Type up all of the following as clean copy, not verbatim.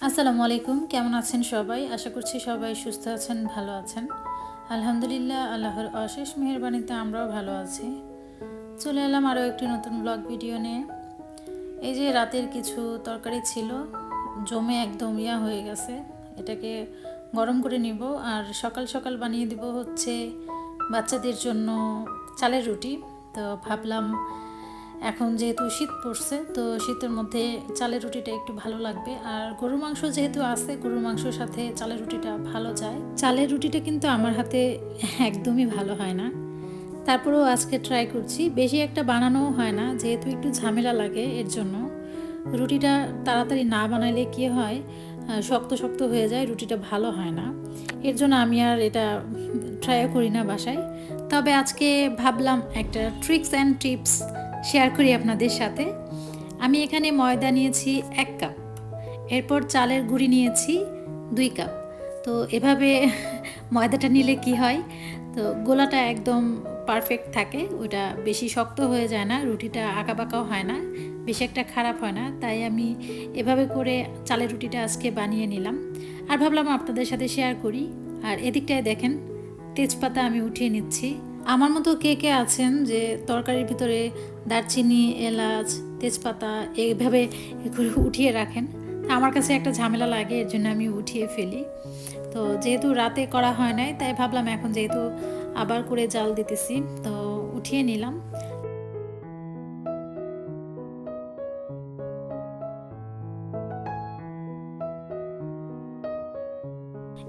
আসসালামু আলাইকুম, কেমন আছেন সবাই? আশা করছি সবাই সুস্থ আছেন, ভালো আছেন। আলহামদুলিল্লাহ, আল্লাহর অশেষ মেহেরবানিতে আমরাও ভালো আছি। চলে এলাম আরও একটি নতুন ব্লগ ভিডিও নিয়ে। এই যে রাতের কিছু তরকারি ছিল, জমে একদম হয়ে গেছে। এটাকে গরম করে নিব আর সকাল সকাল বানিয়ে দিব হচ্ছে বাচ্চাদের জন্য চালের রুটি। তো ভাবলাম এখন যেহেতু শীত পড়ছে, তো শীতের মধ্যে চালের রুটিটা একটু ভালো লাগবে। আর গরুর মাংস যেহেতু আছে, গরুর মাংসর সাথে চালের রুটিটা ভালো যায়। চালের রুটিটা কিন্তু আমার হাতে একদমই ভালো হয় না, তারপরেও আজকে ট্রাই করছি। বেশি একটা বানানোও হয় না, যেহেতু একটু ঝামেলা লাগে। এর জন্য রুটিটা তাড়াতাড়ি না বানাইলে কী হয়, শক্ত শক্ত হয়ে যায়, রুটিটা ভালো হয় না। এর জন্য আমি আর এটা ট্রাইও করি না বাসায়। তবে আজকে ভাবলাম একটা ট্রিক্স অ্যান্ড টিপস শেয়ার করি আপনাদের সাথে। আমি এখানে ময়দা নিয়েছি 1 কাপ, এরপর চালের গুঁড়ি নিয়েছি 2 কাপ। তো এভাবে ময়দাটা নিলে কি হয়, তো গোলাটা একদম পারফেক্ট থাকে, ওটা বেশি শক্ত হয়ে যায় না, রুটিটা আঁকাবাঁকাও হয় না, বেশি একটা খারাপ হয় না। তাই আমি এভাবে করে চালের রুটিটা আজকে বানিয়ে নিলাম আর ভাবলাম আপনাদের সাথে শেয়ার করি। আর এদিকটায় দেখেন, তেজপাতা আমি উঠিয়ে নিচ্ছি। আমার মতো কে কে আছেন যে তরকারির ভিতরে দারচিনি, এলাচ, তেজপাতা এইভাবে করে উঠিয়ে রাখেন? আমার কাছে একটা ঝামেলা লাগে, এর জন্য আমি উঠিয়ে ফেলি। তো যেহেতু রাতে করা হয় নাই, তাই ভাবলাম এখন যেহেতু আবার করে জাল দিতেছি, তো উঠিয়ে নিলাম।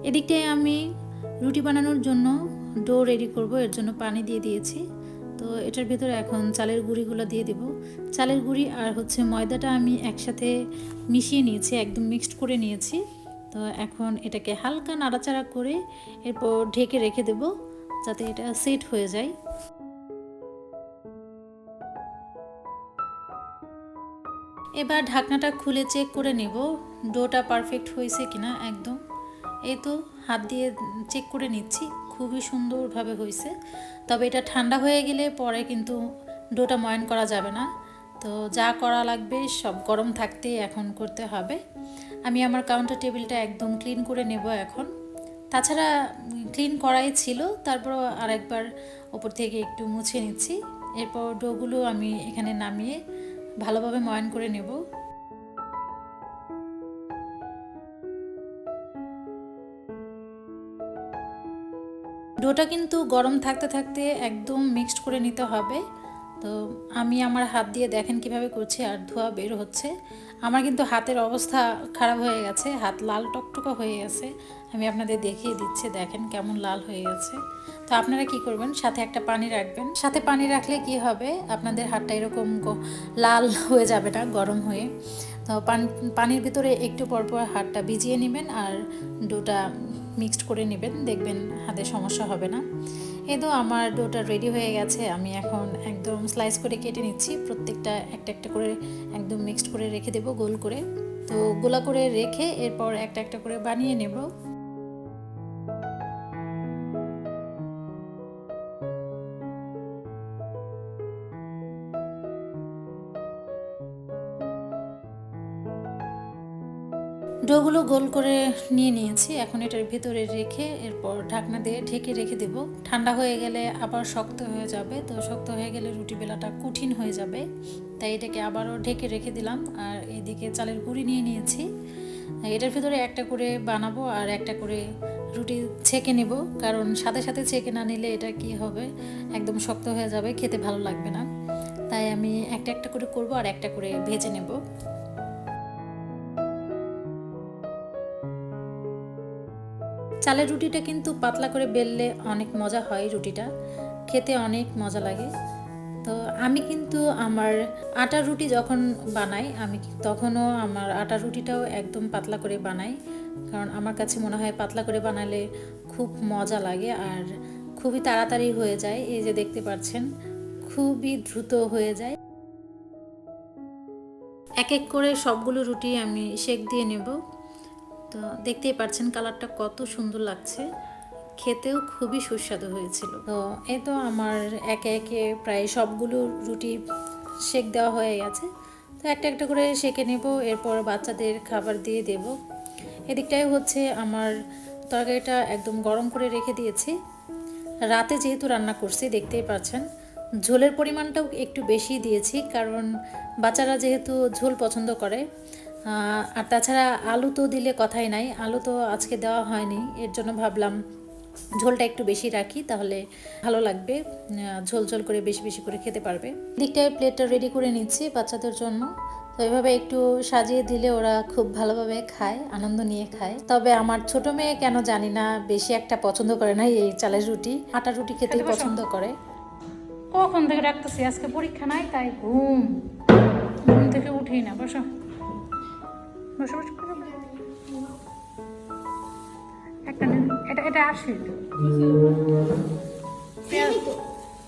এদিকটায় আমি রুটি বানানোর জন্য ডো রেডি করব, এর জন্য পানি দিয়ে দিয়েছি। তো এটার ভিতরে এখন চালের গুঁড়িগুলো দিয়ে দেব। চালের গুঁড়ি আর হচ্ছে ময়দাটা আমি একসাথে মিশিয়ে নিয়েছি, একদম মিক্সড করে নিয়েছি। তো এখন এটাকে হালকা নাড়াচাড়া করে এরপর ঢেকে রেখে দেব, যাতে এটা সেট হয়ে যায়। এবার ঢাকনাটা খুলে চেক করে নেব ডোটা পারফেক্ট হয়েছে কিনা। একদম এই তো হাত দিয়ে চেক করে নিচ্ছি, খুবই সুন্দরভাবে হয়েছে। তবে এটা ঠান্ডা হয়ে গেলে পরে কিন্তু ডোটা ময়ান করা যাবে না। তো যা করা লাগবে সব গরম থাকতে এখন করতে হবে। আমি আমার কাউন্টার টেবিলটা একদম ক্লিন করে নেব এখন। তাছাড়া ক্লিন করাই ছিল, তারপরও আরেকবার ওপর থেকে একটু মুছে নিচ্ছি। এরপর ডোগুলো আমি এখানে নামিয়ে ভালোভাবে ময়ান করে নেব। ডোটা কিন্তু গরম থাকতে থাকতে একদম মিক্সড করে নিতে হবে। তো আমি আমার হাত দিয়ে দেখেন কিভাবে করছি, আর ধোয়া বের হচ্ছে। আমার কিন্তু হাতের অবস্থা খারাপ হয়ে গেছে, হাত লাল টকটকা হয়ে গেছে। আমি আপনাদের দেখিয়ে দিচ্ছি, দেখেন কেমন লাল হয়ে গেছে। তো আপনারা কি করবেন, সাথে একটা পানি রাখবেন। সাথে পানি রাখলে কি হবে, আপনাদের হাতটা এরকম লাল হয়ে যাবে না গরম হয়ে। তো পানির ভিতরে একটু পরপর হাতটা ভিজিয়ে নেবেন আর ডোটা মিক্সড করে নেবেন, দেখবেন হাতে সমস্যা হবে না। এই তো আমার ডোটা রেডি হয়ে গেছে। আমি এখন একদম স্লাইস করে কেটে নিচ্ছি, প্রত্যেকটা একটা একটা করে একদম মিক্সড করে রেখে দেবো গোল করে। তো গোলা করে রেখে এরপর একটা একটা করে বানিয়ে নেব। ডোগুলো গোল করে নিয়ে নিয়েছি, এখন এটার ভিতরে রেখে এরপর ঢাকনা দিয়ে ঢেকে রেখে দেব। ঠান্ডা হয়ে গেলে আবার শক্ত হয়ে যাবে, তো শক্ত হয়ে গেলে রুটি বেলাটা কঠিন হয়ে যাবে। তাই এটাকে আবারও ঢেকে রেখে দিলাম। আর এদিকে চালের গুঁড়ি নিয়ে নিয়েছি, এটার ভিতরে একটা করে বানাবো আর একটা করে রুটি ছেঁকে নেব। কারণ সাথে সাথে ছেঁকে না নিলে এটা কি হবে, একদম শক্ত হয়ে যাবে, খেতে ভালো লাগবে না। তাই আমি একটা একটা করে করব আর একটা করে ভেজে নেব। চালের রুটিটা কিন্তু পাতলা করে বেললে অনেক মজা হয়, রুটিটা খেতে অনেক মজা লাগে। তো আমি কিন্তু আমার আটার রুটি যখন বানাই, আমি তখনও আমার আটার রুটিটাও একদম পাতলা করে বানাই। কারণ আমার কাছে মনে হয় পাতলা করে বানালে খুব মজা লাগে আর খুবই তাড়াতাড়ি হয়ে যায়। এই যে দেখতে পাচ্ছেন, খুবই দ্রুত হয়ে যায়। এক এক করে সবগুলো রুটি আমি সেঁক দিয়ে নেব। তো দেখতেই পাচ্ছেন কালারটা কত সুন্দর লাগছে, খেতেও খুবই সুস্বাদু হয়েছিল। তো এই তো আমার একে একে প্রায় সবগুলো রুটি সেঁক দেওয়া হয়ে গেছে। তো একটা একটা করে সেঁকে নেব, এরপর বাচ্চাদের খাবার দিয়ে দেব। এদিকটায় হচ্ছে আমার তরকারিটা একদম গরম করে রেখে দিয়েছি। রাতে যেহেতু রান্না করছি দেখতেই পাচ্ছেন, ঝোলের পরিমাণটাও একটু বেশি দিয়েছি, কারণ বাচ্চারা যেহেতু ঝোল পছন্দ করে। আর তাছাড়া আলু তো দিলে কথাই নাই, আলু তো আজকে দেওয়া হয়নি, এর জন্য ভাবলাম ঝোলটা একটু বেশি রাখি, তাহলে ভালো লাগবে, ঝোল ঝোল করে বেশি বেশি করে খেতে পারবে। দিকটায় প্লেটটা রেডি করে নিচ্ছি বাচ্চাদের জন্য। তো এভাবে একটু সাজিয়ে দিলে ওরা খুব ভালোভাবে খায়, আনন্দ নিয়ে খায়। তবে আমার ছোট মেয়ে কেন জানি না বেশি একটা পছন্দ করে না এই চালের রুটি, আটা রুটি খেতেই পছন্দ করে। কখন থেকে ডাকতেছি, আজকে পরীক্ষা নাই তাই ঘুম থেকে উঠেই না। বসো বসো বসো। একটা এটা এটা আসি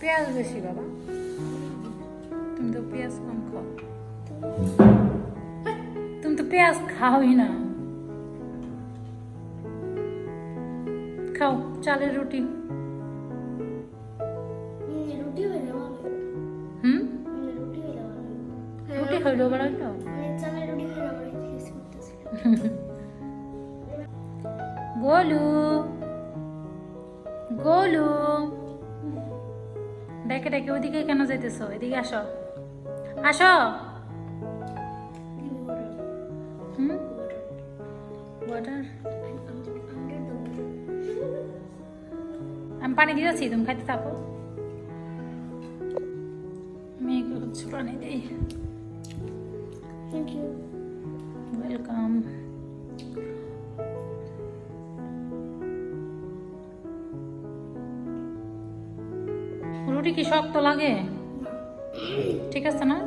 পেঁয়াজ বেশি বাবা, তুমি তো পেঁয়াজ কম খাও, তুমি তো পেঁয়াজ খাওই না। খাও চালের রুটি। রুটি হইল বেড়াই তো গোলু গোলু, ডেকে ডেকে ওইদিকে কেন যাইতেছো? এদিকে আসো আসো। ওয়াটার আমি পানি দিয়েছি, তুমি খাইতে থাকো। মেয়েকে হচ্ছে পানি দিই। Thank you. ওয়েলকাম। রুটি কি শক্ত লাগে? ঠিক আছে না?